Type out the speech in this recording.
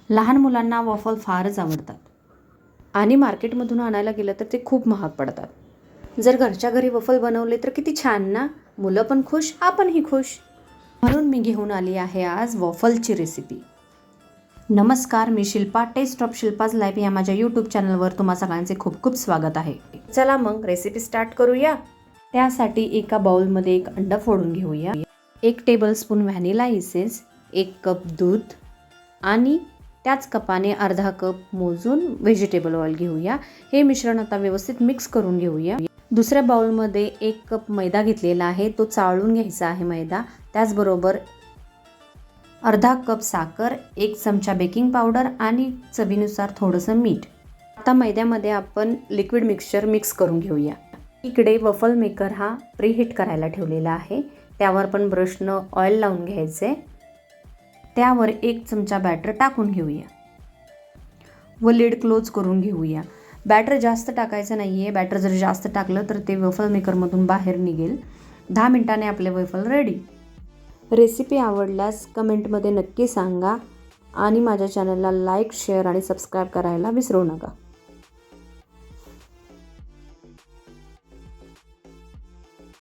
लहान मुलांना वॉफल फारच आवडतात आणि मार्केटमधून आणायला गेलं तर ते खूप महाग पडतात। जर घरच्या घरी वॉफल बनवले तर किती छान ना, मुलं पण खुश, आपणही खुश। म्हणून मी घेऊन आली आहे आज वॉफलची रेसिपी। नमस्कार, मी Shilpa, taste of Shilpa's life या माझ्या यूट्यूब चॅनलवर तुम्हा सगळ्यांचे खूप खूप स्वागत आहे। चला मग रेसिपी स्टार्ट करूया। त्यासाठी एका बाउलमध्ये एक अंडा फोडून घेऊया, 1 टेबलस्पून व्हॅनिला इसेन्स, 1 कप दूध आणि त्याच कपाने अर्धा कप मोजून व्हेजिटेबल ऑइल घेऊया। हे मिश्रण आता व्यवस्थित मिक्स करून घेऊया। दुसऱ्या बाउलमध्ये 1 कप मैदा घेतलेला आहे, तो चाळून घ्यायचा आहे मैदा। त्याचबरोबर अर्धा कप साखर, 1 चमचा बेकिंग पावडर आणि चवीनुसार थोडंसं मीठ। आता मैद्यामध्ये आपण लिक्विड मिक्सचर मिक्स करून घेऊया। इकडे वॉफल मेकर हा प्रीहीट करायला ठेवलेला आहे, त्यावर पण ब्रशनं ऑइल लावून घ्यायचे। त्यावर 1 चमचा बॅटर टाकून घेऊया व लिड क्लोज करून घेऊया। बॅटर जास्त टाकायचं नाही आहे, बॅटर जर जास्त टाकलं तर ते वॉफल मेकरमधून बाहेर निघेल। 10 मिनिटांनी आपले वॉफल रेडी। रेसिपी आवडल्यास कमेंटमध्ये नक्की सांगा आणि माझ्या चॅनलला लाईक, शेअर आणि सबस्क्राईब करायला विसरू नका।